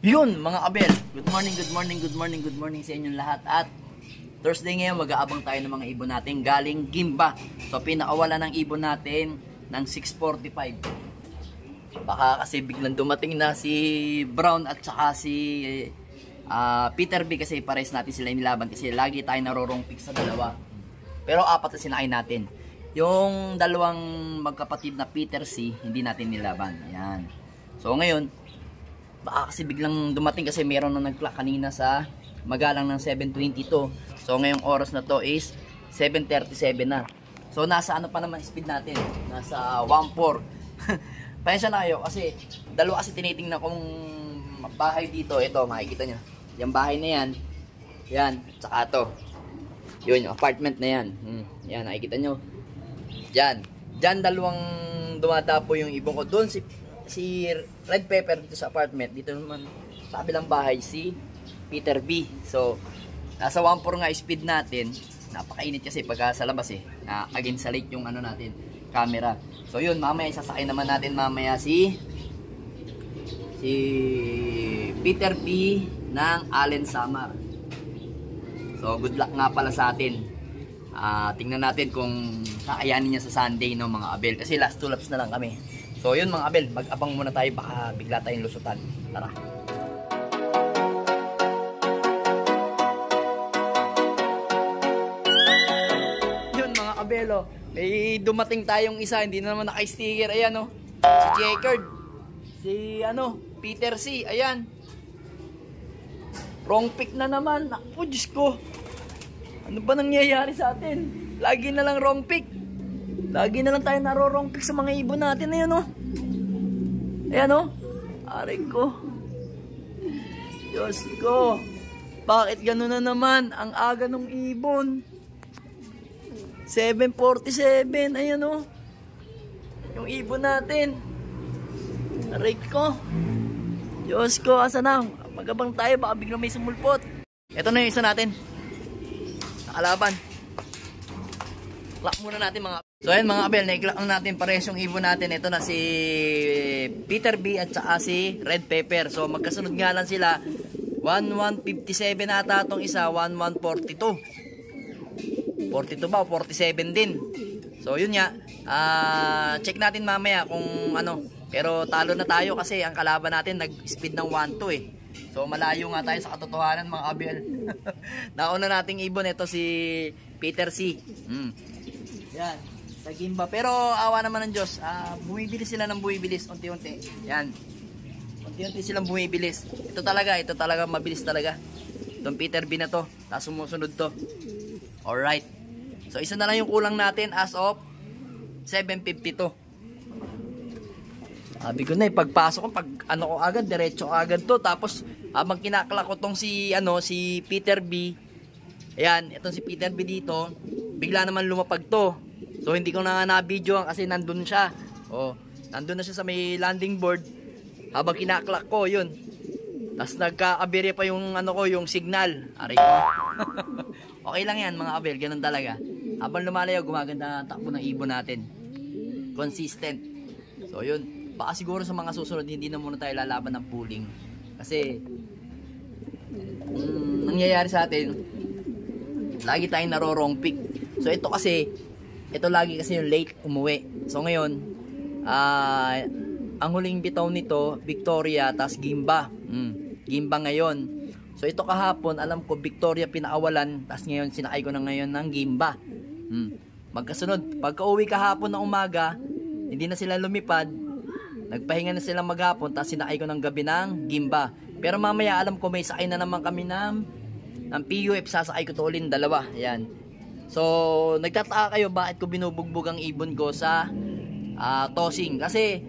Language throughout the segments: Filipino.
Yun mga kabel, good morning, good morning, good morning, good morning sa inyong lahat. At Thursday ngayon, mag-aabang tayo ng mga ibon natin galing Gimba. So pinakawala ng ibon natin ng 6:45. Baka kasi biglang dumating na si Brown at saka si Peter B, kasi pares natin sila inilaban kasi lagi tayo narorongpik sa dalawa. Pero apat na sinakay natin. Yung dalawang magkapatid na Peter C, hindi natin nilaban. Ayan. So ngayon, baka kasi biglang dumating kasi meron na nag-clock kanina sa magalang ng 7:22. So ngayong oras na to is 7:37 na. So nasa ano pa naman speed natin? Nasa 1.4. Pasensya na kayo kasi dalawa kasi tinitingnan kong bahay dito. Ito makikita nyo. Yung bahay na yan. Yan. Tsaka to. Yun yung apartment na yan. Yan nakikita nyo. Diyan. Diyan dalawang dumadapo yung ibon ko. Doon si Red Pepper dito sa apartment. Dito naman sa kabilang bahay si Peter B. So nasa 1.4 nga speed natin. Napakainit kasi pagka sa labas against sa light yung ano natin, camera. So yun, mamaya isasakay naman natin mamaya si Peter B ng Allen Samar. So good luck nga pala sa atin. Tingnan natin kung kakayanin niya sa Sunday, no mga abel, kasi last 2 laps na lang kami. So yun mga abel, mag-abang muna tayo, baka bigla tayong lusutan. Tara. Yun mga abelo, may dumating tayong isa, hindi na naman naka-sticker. Ayan o, si Checkered, si Peter C, ayan. Wrong pick na naman. Naku, Diyos ko, ano ba nangyayari sa atin? Lagi na lang wrong pick. Lagi na lang tayo naro-wrong pick sa mga ibon natin. Ayan o. Ayan o. Aray ko. Diyos ko. Bakit gano'n na naman? Ang aga ng ibon. 7:47. Ayan o. Yung ibon natin. Aray ko. Diyos ko. Asa na? Magabang tayo. Baka biglang may sumulpot. Ito na yung isa natin. Nakalaban. Clock muna natin mga. So ayan mga abel, na-clock natin parehas yung ibon natin. Ito na si Peter B at saka si Red Pepper. So magkasunod nga lang sila. 11:57 ata itong isa, 11:42. 42 ba o 47 din. So yun nga, check natin mamaya kung ano. Pero talo na tayo kasi ang kalaban natin nag-speed ng 1.2 So malayo nga tayo sa katotohanan mga abel. Nauna nating ibon ito si Peter C. Yan, sa Gimba. Pero awa naman ng Diyos, bumibilis sila ng bumibilis unti-unti. Yan, unti-unti silang bumibilis. Ito talaga mabilis talaga itong Peter B na to. Tapos sumusunod to. Alright, so isa na lang yung kulang natin as of 7:52. Sabi ko na pagpasok ko, pag ano ko agad, diretso agad to. Tapos habang kinaklak ko tong si Peter B. Ayan, itong si Peter B dito, bigla naman lumapag to. So hindi ko na na-video kasi nandun siya. Nandun na siya sa may landing board. Habang kinaklak ko, yun. Tapos nagka-aberya pa yung yung signal. Aray ko. Okay lang yan mga abel, ganun talaga. Habang lumalayo, gumaganda ang takbo ng ibon natin. Consistent. So yun. Baka siguro sa mga susunod hindi na muna tayo lalaban ng pooling kasi nangyayari sa atin lagi tayong naro-wrong pick. So ito lagi kasi yung late umuwi. So ngayon ang huling bitaw nito Victoria tas Gimba. Gimba ngayon. So ito kahapon alam ko Victoria pinakawalan, tas ngayon sinakay ko na ngayon ng Gimba. Magkasunod. Pagka uwi kahapon ng umaga hindi na sila lumipad. Nagpahinga na sila maghapon, tapos sinakay ko ng gabi ng Gimba. Pero mamaya alam ko may sakay na naman kami ng PUF, sasakay ko to ulit dalawa. Ayan. So, nagtataka kayo bakit ko binubugbog ang ibon ko sa tossing. Kasi,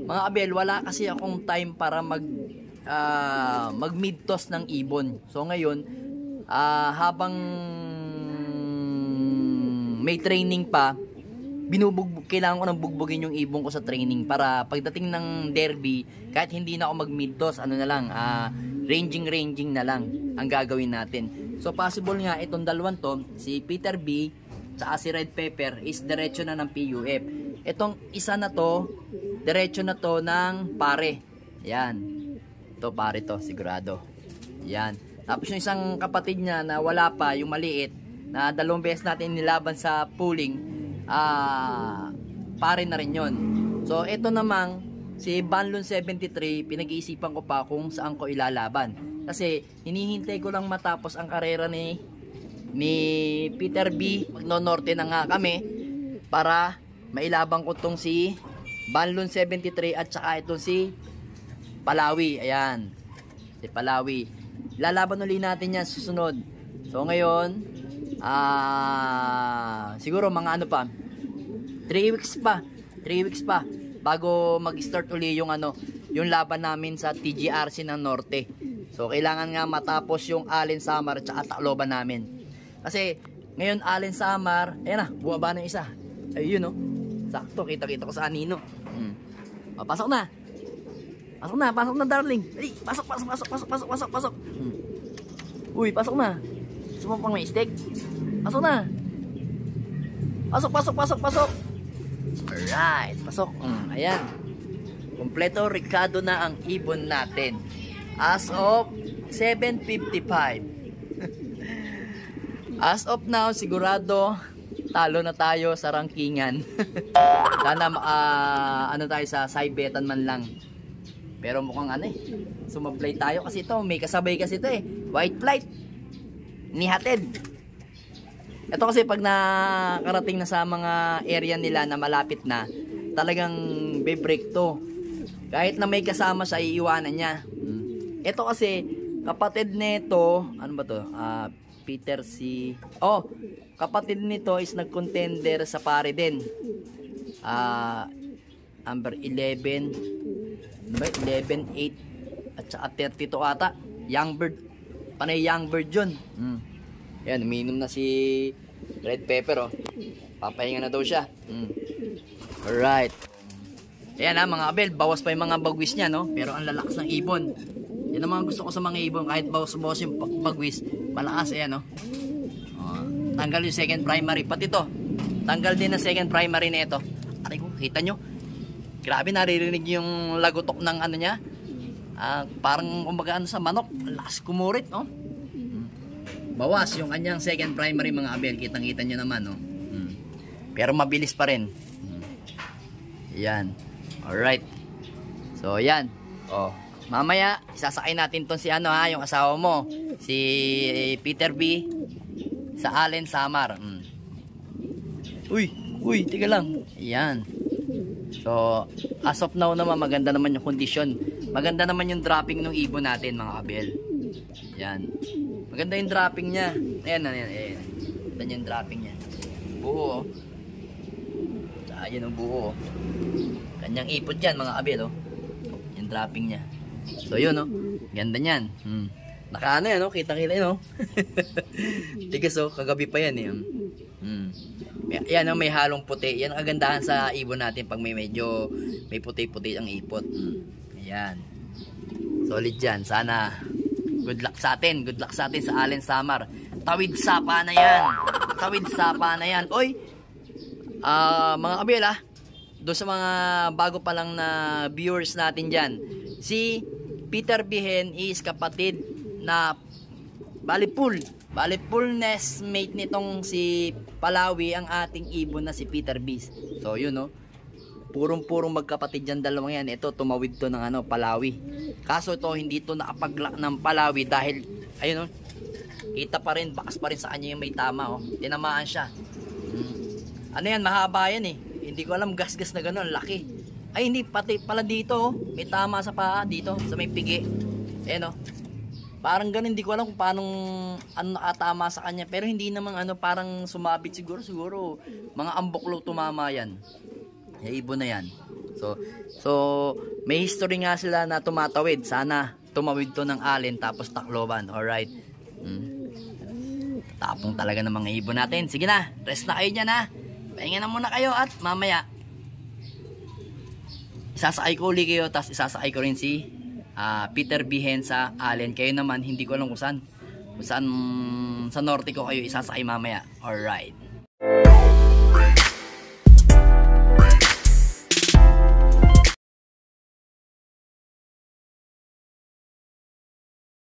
mga abel, wala kasi akong time para mag mid-toss ng ibon. So, ngayon, habang may training pa, kailangan ko nang bugbugin yung ibon ko sa training para pagdating ng derby, kahit hindi na ako mag mid-toss, ranging na lang ang gagawin natin. So possible nga itong dalawang to, si Peter B at si Red Pepper is diretso na ng PUF. Itong isa na to, diretso na to ng pare. Yan. To pare to, sigurado. Yan. Tapos yung isang kapatid niya na wala pa, yung maliit, na 2 beses natin nilaban sa pooling, pare na rin yun. So ito namang si Banlon 73, pinag-iisipan ko pa kung saan ko ilalaban. Kasi hinihintay ko lang matapos ang karera ni Peter B. Magno-norte na nga kami para mailabang ko tong si Banlon 73 at saka itong si Palawi. Ayan, si Palawi. Lalaban ulit natin yan susunod. So ngayon, siguro mga ano pa, 3 weeks pa bago mag-start uli yung yung laban namin sa TGRC ng Norte. So kailangan nga matapos yung Allen Samar at saka Tacloban namin. Kasi ngayon Allen Samar, ayan na, buwaba na isa. Ayun no. Sakto, kita-kita ko sa anino. Pasok na. Pasok na darling. Dali, pasok. Uy, pasok na. Gusto mo pang may steak? Pasok na. Pasok. Alright, pasok. Ayan. Kompleto Ricardo na ang ibon natin. As of 7:55. As of now, sigurado talo na tayo sa rankingan. Sana tayo sa side betan man lang. Pero mukhang sumablay tayo kasi ito, may kasabay kasi ito white flight. Nihatid. Ito kasi pag nakarating na sa mga area nila na malapit na, talagang be-break to. Kahit na may kasama siya, iiwanan niya. Ito kasi, kapatid nito, ano ba to? Peter C. Kapatid nito is nag-contender sa pare din. Number 11, 11-8 at saka 32 ata. Young Bird. Panay Young Bird yun. Yan, uminom na si Red Pepper Papahinga na daw siya. Alright. Ayan mga abel, bawas pa yung mga bagwis niya, no? Pero ang lalakas ng ibon. Yan ang mga gusto ko sa mga ibon. Kahit bawas yung bagwis, malakas, ayan, no? Tanggal yung second primary. Pati ito, tanggal din ang second primary na ito. Aray ko, kita nyo? Grabe, naririnig yung lagotok ng niya. Parang kumbaga sa manok. Lakas kumurit, no? Bawas yung kanyang second primary mga abel. Kitang-kita nyo naman, no? Pero mabilis pa rin. Yan. Alright. So, yan. Mamaya, isasakay natin tong si yung asawa mo. Si Peter B. Sa Allen Samar. Uy, tiga lang. Yan. So, as of now naman, maganda naman yung kondisyon. Maganda naman yung dropping ng ibon natin, mga kabel. Yan. Maganda yung dropping niya. Ayan. Maganda yung dropping niya. Buo, Ayan ang buo, Kanyang ipot yan, mga kabel, yung dropping niya. So, yun, Ganda niyan. Naka yan, Kita-kita yun, Tigas, kagabi pa yan, Yan, may halong puti. Yan ang kagandahan sa ibon natin pag may medyo may puti-puti ang ipot. Ayan. Solid yan. Sana good luck sa atin. Good luck sa atin sa Allen Samar. Tawid sapa na yan. Oy, mga kabel, doon sa mga bago pa lang na viewers natin dyan, si Peter Bihen is kapatid na Balipul nestmate nitong si Palawi ang ating ibon na si Peter Bis. So yun, purong magkapatid yan, dalawang yan. Ito tumawid to ng Palawi. Kaso ito hindi to nakapaglak ng Palawi dahil ayun, kita pa rin, bakas pa rin sa kanya yung may tama, tinamaan siya. Yan, mahaba yan Hindi ko alam, gas-gas na gano'n, laki. Ay hindi, pati pala dito, may tama sa paa dito, sa may pigi. Ayan, parang ganun, hindi ko alam kung paano nakatama sa kanya. Pero hindi naman parang sumabit siguro mga amboklo tumama yan. Ibon na yan. So may history nga sila na tumatawid. Sana tumawid to ng Allen tapos Tacloban. Alright. Tapong talaga ng mga ibon natin. Sige na, rest na kayo dyan, pahinga na muna kayo at mamaya isasakay ko ulit kayo, tapos isasakay ko rin si Peter Bihen sa Allen. Kayo naman, hindi ko alam kung saan sa norte ko kayo isasakay mamaya. Alright.